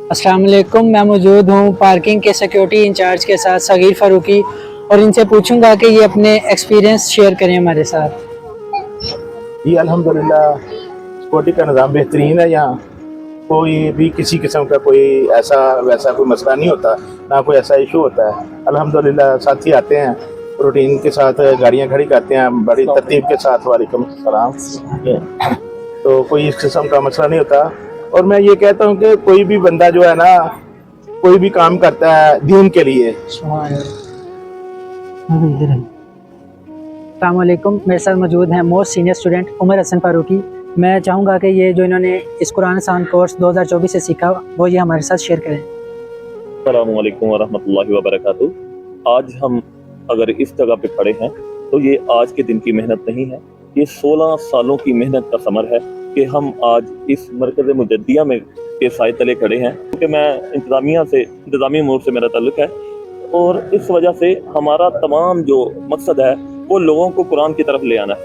अस्सलाम वालेकुम। मैं मौजूद हूँ पार्किंग के सिक्योरिटी इंचार्ज के साथ सगीर फारूकी, और इनसे पूछूंगा कि ये अपने एक्सपीरियंस शेयर करें हमारे साथ। जी अल्हम्दुलिल्लाह, सिक्योरिटी का निज़ाम बेहतरीन है। यहाँ कोई भी किसी किस्म का कोई ऐसा वैसा कोई मसला नहीं होता, ना कोई ऐसा इशू होता है। अल्हम्दुलिल्लाह साथी आते हैं, रूटीन के साथ गाड़ियाँ खड़ी करते हैं बड़ी तरतीब के साथ। वालेकुम सलाम। तो कोई इस किस्म का मसला नहीं होता। और मैं ये कहता हूँ कि कोई भी बंदा जो है ना, कोई भी काम करता है दीन के लिए। अस्सलाम वालेकुम। मेरे साथ मौजूद हैं most senior student Umar Hasan Farooqui. मैं चाहूँगा कि ये जो इन्होंने इस कुरान आसान कोर्स 2024 से सीखा वो ये हमारे साथ शेयर करें। अस्सलामु अलैकुम वरहमतुल्लाहि वबरकातुहू। आज हम अगर इस जगह पे खड़े हैं तो ये आज के दिन की मेहनत नहीं है, ये 16 सालों की मेहनत का समर है कि हम आज इस मरकज़ मुजद्दिया में के साए तले खड़े हैं। क्योंकि मैं इंतज़ामी अमूर से मेरा ताल्लुक़ है, और इस वजह से हमारा तमाम जो मकसद है वो लोगों को कुरान की तरफ ले आना है,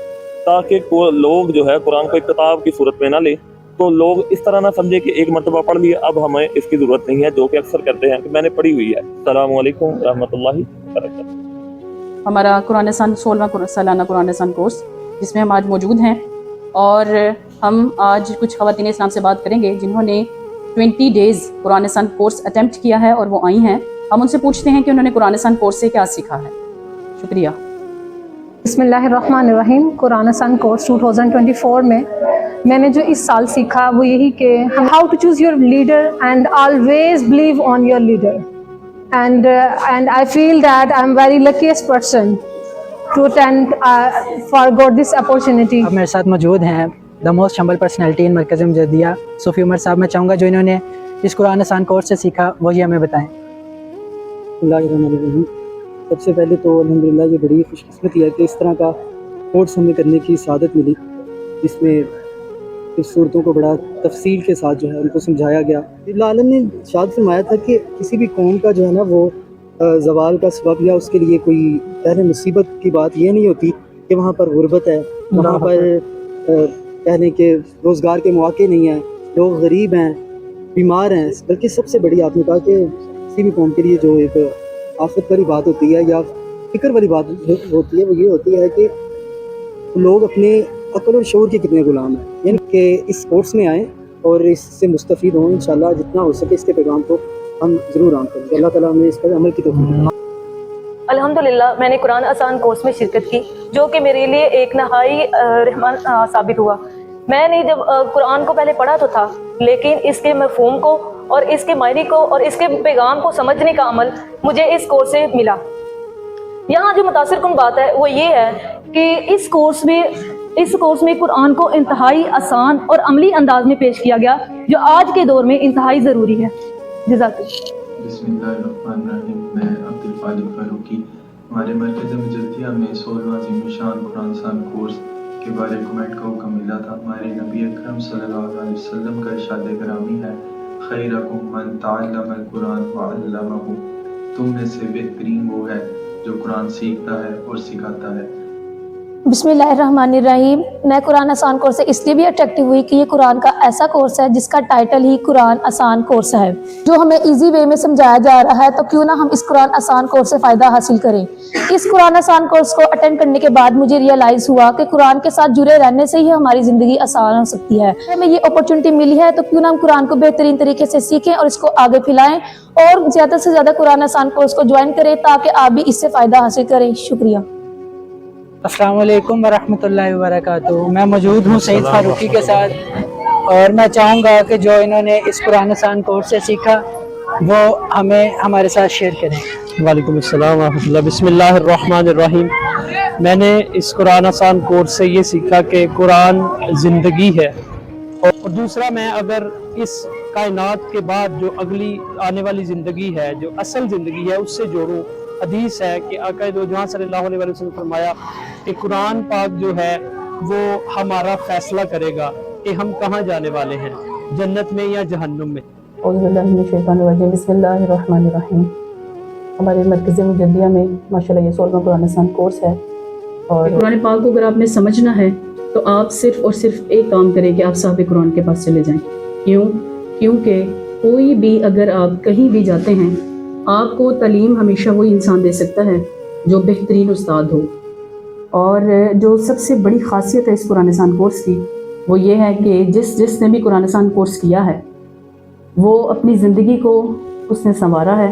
ताकि लोग जो है कुरान को एक किताब की सूरत में ना ले, तो लोग इस तरह ना समझे कि एक मरतबा पढ़ लिया अब हमें इसकी ज़रूरत नहीं है, जो कि अक्सर करते हैं कि मैंने पढ़ी हुई है। अस्सलामु अलैकुम रहमतुल्लाहि वबरकातुहू। हमारा कुरान आसान 16वां सालाना कुरान आसान कोर्स जिसमें हम आज मौजूद हैं, और हम आज कुछ ख़वातीन इस्लाम से बात करेंगे जिन्होंने 20 डेज़ कुरान आसान कोर्स अटेम्प्ट किया है और वो आई हैं। हम उनसे पूछते हैं कि उन्होंने कुरान आसान कोर्स से क्या सीखा है। शुक्रिया। बिस्मिल्लाहिर्रहमानिर्रहीम। कुरान आसान कोर्स 2024 में मैंने जो इस साल सीखा वो यही कि how to choose your leader and always believe on your leader, and I feel that I'm very luckiest person to attend for got this opportunity. अब मेरे साथ मौजूद हैं the most humble personality in मरकज़ मुजद्दिया सूफी उमर साहब। मैं चाहूँगा जो इन्होंने इस कुरान आसान कोर्स से सीखा वही हमें बताएं। सबसे पहले तो अल्हम्दुलिल्लाह ये बड़ी खुशकिस्मती है कि इस तरह का कोर्स हमें करने की सआदत मिली, जिसमें इस सूरतों को बड़ा तफसील के साथ जो है उनको समझाया गया। अल्लाह आलम ने शाद फरमाया था कि किसी भी कौम का जो है ना वो ज़वाल का सबब या उसके लिए कोई पहले मुसीबत की बात ये नहीं होती कि वहाँ पर गुर्बत है, वहाँ पर कहने के रोज़गार के मौके नहीं हैं, लोग गरीब हैं, बीमार हैं, बल्कि सबसे बड़ी आपने कहा कि किसी भी कौम के लिए जो एक आफत वाली बात होती है या फिक्र वाली बात होती है वो ये होती है कि लोग अपने अक्ल और शऊर के कितने गुलाम हैं। यानी कि इस कोर्स में आएँ और इससे मुस्तफ़ीद हों। इंशाल्लाह जितना हो सके इसके पैगाम को हम ज़रूर आम करेंगे। अल्लाह ताला हमें इस पर अमल की तौफीक दे। अल्हम्दुलिल्लाह मैंने कुरान आसान कोर्स में शिरकत की, जो कि मेरे लिए एक नहाई रहमान साबित हुआ। मैंने जब कुरान को पहले पढ़ा तो था, लेकिन इसके मफ़हूम को और इसके मायने को और इसके पैगाम को समझने का अमल मुझे इस कोर्स से मिला। यहाँ जो मुतासिर कुन बात है वो ये है कि इस कोर्स में कुरान को इंतहाई आसान और अमली अंदाज में पेश किया गया, जो आज के दौर में इंतहाई ज़रूरी है। जज़ाकल्लाह। बिस्मिल्लाहिर्रहमानिर्रहीम। मैं अब्दुल फालिक फारूकी। हमारे मरकज़ मुजद्दिया में 16वां ज़िम्मेशान कुरान आसान कोर्स के बारे कमेंट का हुक्म मिला था। हमारे नबी अकरम सल्लल्लाहु अलैहि वसल्लम का इरशाद गिरामी है, खैरुकुम मन तअल्लमल कुरान व अल्लमहु। तुम में से बेहतरीन वो है जो कुरान सीखता है और सिखाता है। बिस्मिल्लाहिर्रहमानिर्रहीम। मैं कुरान आसान कोर्स से इसलिए भी अट्रैक्टिव हुई कि ये कुरान का ऐसा कोर्स है जिसका टाइटल ही कुरान आसान कोर्स है, जो हमें इजी वे में समझाया जा रहा है। तो क्यों ना हम इस कुरान आसान कोर्स से फ़ायदा हासिल करें। इस कुरान आसान कोर्स को अटेंड करने के बाद मुझे रियलाइज़ हुआ कि कुरान के साथ जुड़े रहने से ही हमारी ज़िंदगी आसान हो सकती है। हमें ये अपॉर्चुनिटी मिली है तो क्यों ना हम कुरान को बेहतरीन तरीके से सीखें और इसको आगे फैलाएँ, और ज़्यादा से ज़्यादा कुरान आसान कोर्स को ज्वाइन करें ताकि आप भी इससे फ़ायदा हासिल करें। शुक्रिया। अस्सलाम वालेकुम वरहमतुल्लाहि वबरकातुहू। मैं मौजूद हूँ सईद फारूकी के साथ, और मैं चाहूँगा कि जो इन्होंने इस कुरान आसान कोर्स से सीखा वो हमें हमारे साथ शेयर करें। वालेकुम अस्सलाम वरहमतुल्लाह। बिस्मिल्लाहिर्रहमानिर्रहीम। मैंने इस कुरान आसान कोर्स से ये सीखा कि कुरान ज़िंदगी है, और दूसरा मैं अगर इस कायनात के बाद जो अगली आने वाली ज़िंदगी है, जो असल ज़िंदगी है, उससे जोड़ूँ। हदीस है कि आका दो जहां सल्लल्लाहु अलैहि वसल्लम ने फरमाया कि कुरान पाक जो है वो हमारा फैसला करेगा कि हम कहाँ जाने वाले हैं, जन्नत में या जहन्नुम में। बिस्मिल्लाहिर्रहमानिर्रहीम। हमारे मरकज़ मुजद्दिया में माशाल्लाह ये 16वां कुरान आसान कोर्स है, और कुरान पाक को अगर आपने समझना है तो आप सिर्फ और सिर्फ एक काम करें कि आप साहिब कुरान के पास चले जाएं। क्योंकि کوئی بھی اگر آپ کہیں بھی جاتے ہیں آپ کو تعلیم ہمیشہ وہی انسان دے سکتا ہے جو بہترین استاد ہو. اور جو سب سے بڑی خاصیت ہے اس قرآن آسان کورس کی وہ یہ ہے کہ جس نے بھی قرآن آسان کورس کیا ہے وہ اپنی زندگی کو اس نے سنوارا ہے.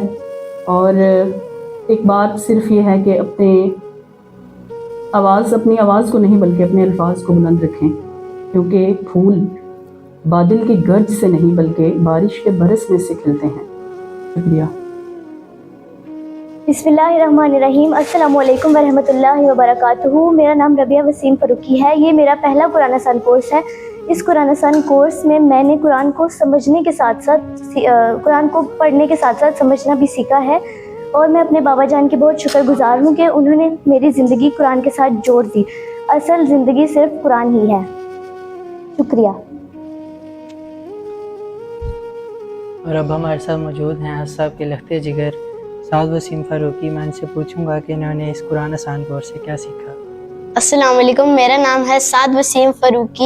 اور ایک بات صرف یہ ہے کہ اپنی آواز کو نہیں بلکہ اپنے الفاظ کو بلند رکھیں، کیونکہ پھول بادل کی گرج سے نہیں بلکہ بارش کے برسنے سے کھلتے ہیں. شکریہ. بسم اللہ الرحمن الرحیم. السلام علیکم ورحمۃ اللہ وبرکاتہ. میرا نام ربیہ وسیم فاروقی ہے. یہ میرا پہلا قرآن آسان کورس ہے. اس قرآن آسان کورس میں نے قرآن کو سمجھنے کے ساتھ ساتھ قرآن کو پڑھنے کے ساتھ ساتھ سمجھنا بھی سیکھا ہے. اور میں اپنے بابا جان کی بہت شکر گزار ہوں کہ انہوں نے میری زندگی قرآن کے ساتھ جوڑ دی. اصل زندگی صرف قرآن ہی ہے. شکریہ. اور اب ہمارے ساتھ موجود ہیں صاحب کے لخت جگر سعد وسیم فاروقی. میں ان سے پوچھوں گا کہ انہوں نے اس قرآن آسان کورس سے کیا سیکھا. السلام علیکم. میرا نام ہے سعد وسیم فاروقی.